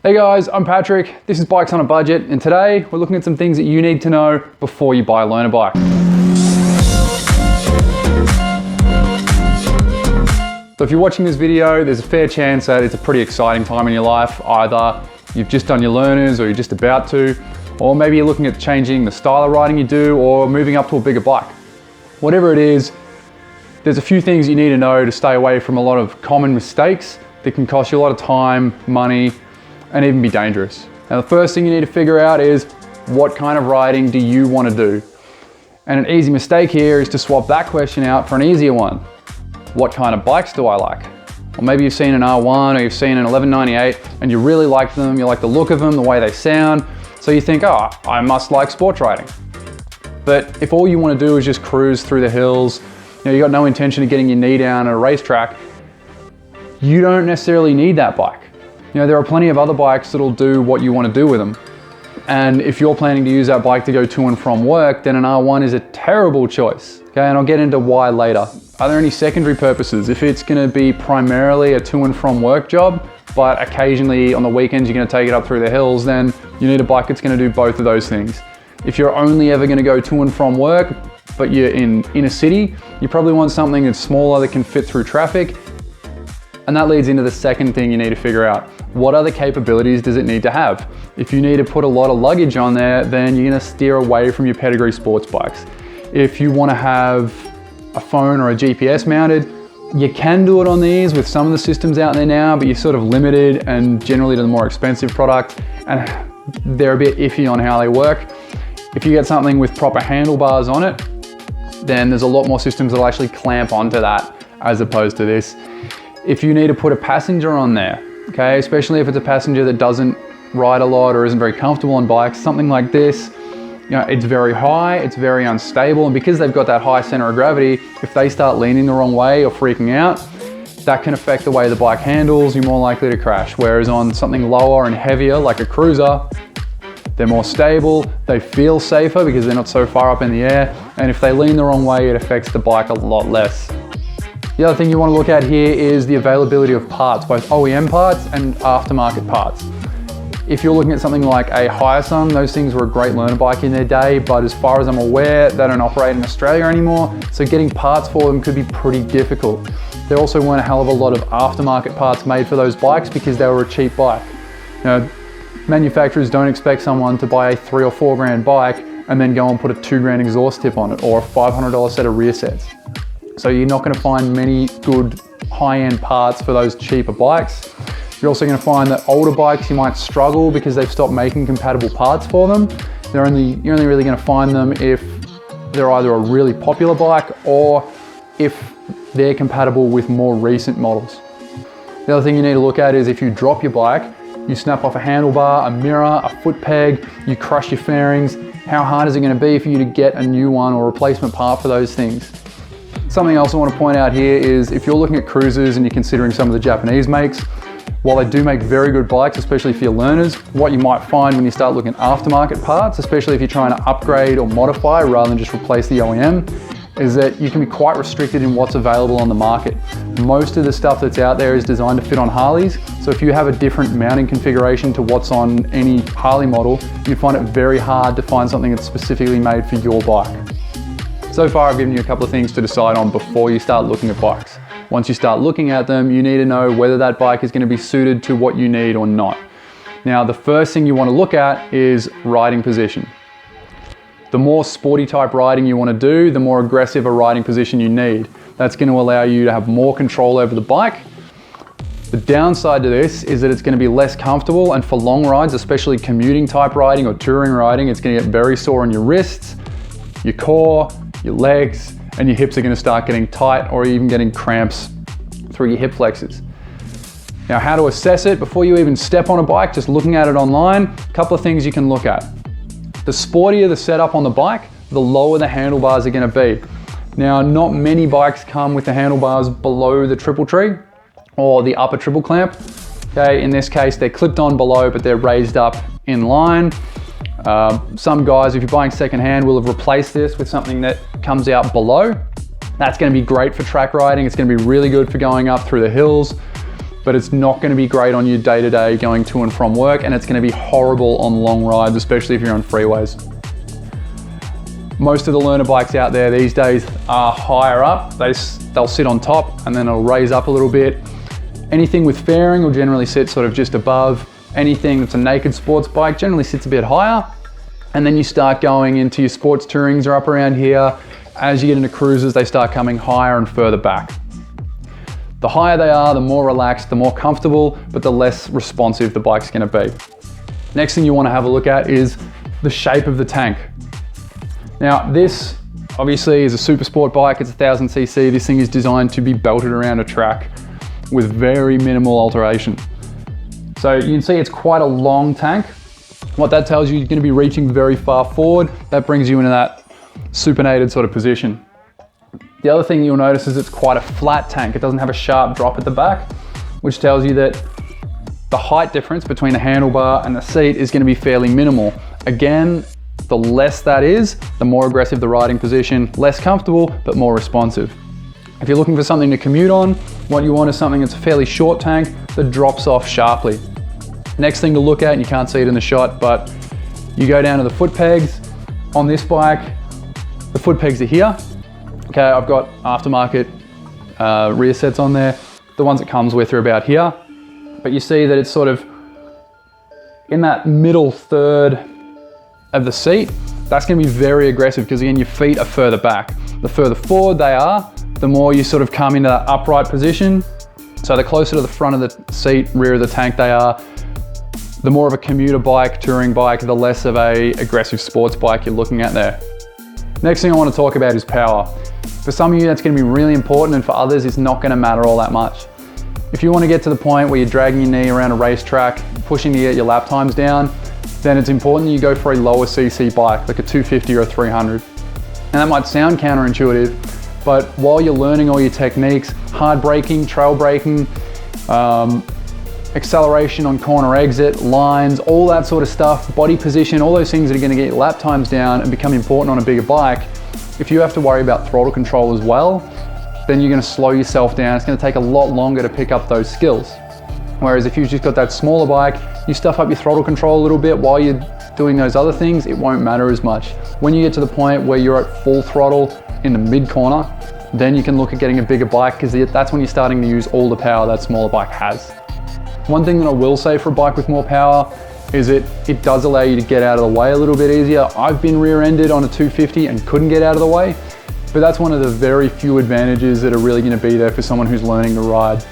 Hey guys, I'm Patrick. This is Bikes on a Budget, and today we're looking at some things that you need to know before you buy a learner bike. So if you're watching this video, there's a fair chance that it's a pretty exciting time in your life. Either you've just done your learners or you're just about to, or maybe you're looking at changing the style of riding you do or moving up to a bigger bike. Whatever it is, there's a few things you need to know to stay away from a lot of common mistakes that can cost you a lot of time, money, and even be dangerous. Now the first thing you need to figure out is what kind of riding do you want to do? And an easy mistake here is to swap that question out for an easier one. What kind of bikes do I like? Or maybe you've seen an R1 or you've seen an 1198 and you really like them, you like the look of them, the way they sound, so you think, oh, I must like sports riding. But if all you want to do is just cruise through the hills, you got no intention of getting your knee down at a racetrack, you don't necessarily need that bike. There are plenty of other bikes that'll do what you want to do with them. And if you're planning to use that bike to go to and from work, then an R1 is a terrible choice. Okay, and I'll get into why later. Are there any secondary purposes? If it's going to be primarily a to and from work job, but occasionally on the weekends you're going to take it up through the hills, then you need a bike that's going to do both of those things. If you're only ever going to go to and from work, but you're in a city, you probably want something that's smaller that can fit through traffic. And that leads into the second thing you need to figure out. What other capabilities does it need to have? If you need to put a lot of luggage on there, then you're gonna steer away from your pedigree sports bikes. If you wanna have a phone or a GPS mounted, you can do it on these with some of the systems out there now, but you're sort of limited and generally to the more expensive product, and they're a bit iffy on how they work. If you get something with proper handlebars on it, then there's a lot more systems that'll actually clamp onto that as opposed to this. If you need to put a passenger on there, okay, especially if it's a passenger that doesn't ride a lot or isn't very comfortable on bikes, something like this, it's very high, it's very unstable, and because they've got that high center of gravity, if they start leaning the wrong way or freaking out, that can affect the way the bike handles, you're more likely to crash. Whereas on something lower and heavier, like a cruiser, they're more stable, they feel safer because they're not so far up in the air, and if they lean the wrong way, it affects the bike a lot less. The other thing you want to look at here is the availability of parts, both OEM parts and aftermarket parts. If you're looking at something like a Hyosung, those things were a great learner bike in their day, but as far as I'm aware, they don't operate in Australia anymore, so getting parts for them could be pretty difficult. There also weren't a hell of a lot of aftermarket parts made for those bikes because they were a cheap bike. Manufacturers don't expect someone to buy a $3 or $4 grand bike and then go and put a $2 grand exhaust tip on it or a $500 set of rear sets. So you're not going to find many good high-end parts for those cheaper bikes. You're also going to find that older bikes you might struggle because they've stopped making compatible parts for them. You're only really going to find them if they're either a really popular bike or if they're compatible with more recent models. The other thing you need to look at is if you drop your bike, you snap off a handlebar, a mirror, a foot peg, you crush your fairings, how hard is it going to be for you to get a new one or replacement part for those things? Something else I want to point out here is if you're looking at cruisers and you're considering some of the Japanese makes, while they do make very good bikes, especially for your learners, what you might find when you start looking at aftermarket parts, especially if you're trying to upgrade or modify rather than just replace the OEM, is that you can be quite restricted in what's available on the market. Most of the stuff that's out there is designed to fit on Harleys, so if you have a different mounting configuration to what's on any Harley model, you find it very hard to find something that's specifically made for your bike. So far I've given you a couple of things to decide on before you start looking at bikes. Once you start looking at them, you need to know whether that bike is going to be suited to what you need or not. Now the first thing you want to look at is riding position. The more sporty type riding you want to do, the more aggressive a riding position you need. That's going to allow you to have more control over the bike. The downside to this is that it's going to be less comfortable, and for long rides, especially commuting type riding or touring riding, it's going to get very sore on your wrists, your core, your legs, and your hips are going to start getting tight or even getting cramps through your hip flexors. Now, how to assess it before you even step on a bike, just looking at it online, a couple of things you can look at. The sportier the setup on the bike, the lower the handlebars are going to be. Now, not many bikes come with the handlebars below the triple tree or the upper triple clamp. Okay, in this case, they're clipped on below, but they're raised up in line. Some guys, if you're buying secondhand, will have replaced this with something that comes out below. That's going to be great for track riding. It's going to be really good for going up through the hills. but it's not going to be great on your day-to-day going to and from work, and it's going to be horrible on long rides, especially if you're on freeways. Most of the learner bikes out there these days are higher up. They'll sit on top and then it'll raise up a little bit. Anything with fairing will generally sit sort of just above. Anything that's a naked sports bike generally sits a bit higher. And then you start going into your sports tourings are up around here. As you get into cruisers, they start coming higher and further back. The higher they are, the more relaxed, the more comfortable, but the less responsive the bike's gonna be. Next thing you wanna have a look at is the shape of the tank. Now this obviously is a super sport bike, it's 1000cc. This thing is designed to be belted around a track with very minimal alteration. So you can see it's quite a long tank. What that tells you, you're gonna be reaching very far forward. That brings you into that supinated sort of position. The other thing you'll notice is it's quite a flat tank. It doesn't have a sharp drop at the back, which tells you that the height difference between the handlebar and the seat is gonna be fairly minimal. Again, the less that is, the more aggressive the riding position, less comfortable, but more responsive. If you're looking for something to commute on, what you want is something that's a fairly short tank that drops off sharply. Next thing to look at, and you can't see it in the shot, but you go down to the foot pegs. On this bike, the foot pegs are here. Okay, I've got aftermarket rear sets on there. The ones it comes with are about here. But you see that it's sort of in that middle third of the seat. That's gonna be very aggressive because again, your feet are further back. The further forward they are, the more you sort of come into that upright position. So the closer to the front of the seat, rear of the tank they are, the more of a commuter bike, touring bike, the less of a aggressive sports bike you're looking at there. Next thing I want to talk about is power. For some of you, that's going to be really important, and for others, it's not going to matter all that much. If you want to get to the point where you're dragging your knee around a racetrack, pushing to get your lap times down, then it's important you go for a lower CC bike, like a 250 or a 300. And that might sound counterintuitive, but while you're learning all your techniques, hard braking, trail braking, acceleration on corner exit, lines, all that sort of stuff, body position, all those things that are going to get your lap times down and become important on a bigger bike. If you have to worry about throttle control as well, then you're going to slow yourself down. It's going to take a lot longer to pick up those skills. Whereas if you've just got that smaller bike, you stuff up your throttle control a little bit while you're doing those other things, it won't matter as much. When you get to the point where you're at full throttle in the mid corner, then you can look at getting a bigger bike because that's when you're starting to use all the power that smaller bike has. One thing that I will say for a bike with more power is it does allow you to get out of the way a little bit easier. I've been rear-ended on a 250 and couldn't get out of the way, but that's one of the very few advantages that are really going to be there for someone who's learning to ride.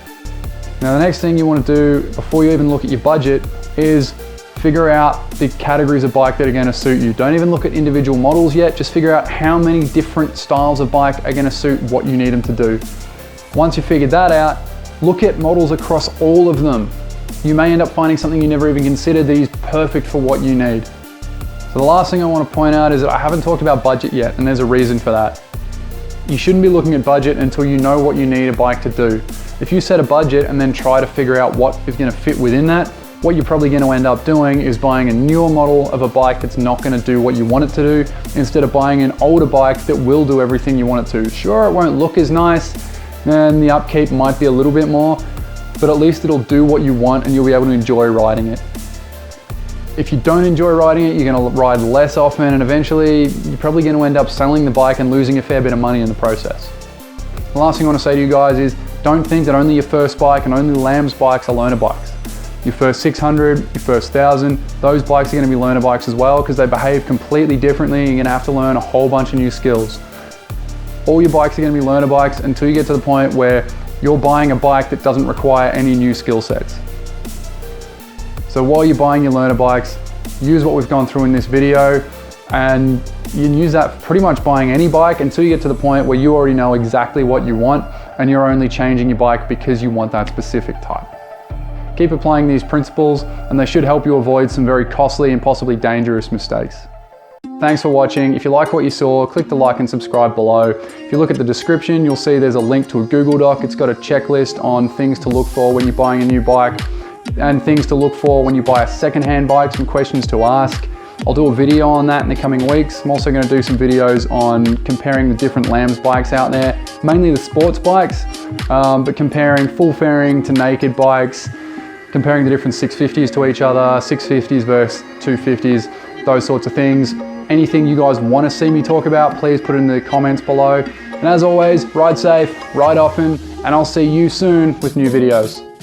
Now the next thing you want to do before you even look at your budget is figure out the categories of bike that are going to suit you. Don't even look at individual models yet, just figure out how many different styles of bike are going to suit what you need them to do. Once you've figured that out, look at models across all of them. You may end up finding something you never even considered that is perfect for what you need. So the last thing I want to point out is that I haven't talked about budget yet, and there's a reason for that. You shouldn't be looking at budget until you know what you need a bike to do. If you set a budget and then try to figure out what is going to fit within that, what you're probably going to end up doing is buying a newer model of a bike that's not going to do what you want it to do, instead of buying an older bike that will do everything you want it to. Sure, it won't look as nice, and the upkeep might be a little bit more, but at least it'll do what you want and you'll be able to enjoy riding it. If you don't enjoy riding it, you're going to ride less often, and eventually you're probably going to end up selling the bike and losing a fair bit of money in the process. The last thing I want to say to you guys is don't think that only your first bike and only Lamb's bikes are learner bikes. Your first 600, your first 1000, those bikes are going to be learner bikes as well because they behave completely differently. You're going to have to learn a whole bunch of new skills. All your bikes are going to be learner bikes until you get to the point where you're buying a bike that doesn't require any new skill sets. So while you're buying your learner bikes, use what we've gone through in this video, and you can use that pretty much buying any bike until you get to the point where you already know exactly what you want and you're only changing your bike because you want that specific type. Keep applying these principles and they should help you avoid some very costly and possibly dangerous mistakes. Thanks for watching. If you like what you saw, click the like and subscribe below. If you look at the description, you'll see there's a link to a Google Doc. It's got a checklist on things to look for when you're buying a new bike and things to look for when you buy a secondhand bike, some questions to ask. I'll do a video on that in the coming weeks. I'm also going to do some videos on comparing the different Lambs bikes out there, mainly the sports bikes, but comparing full fairing to naked bikes, comparing the different 650s to each other, 650s versus 250s, those sorts of things. Anything you guys want to see me talk about, please put it in the comments below. And as always, ride safe, ride often, and I'll see you soon with new videos.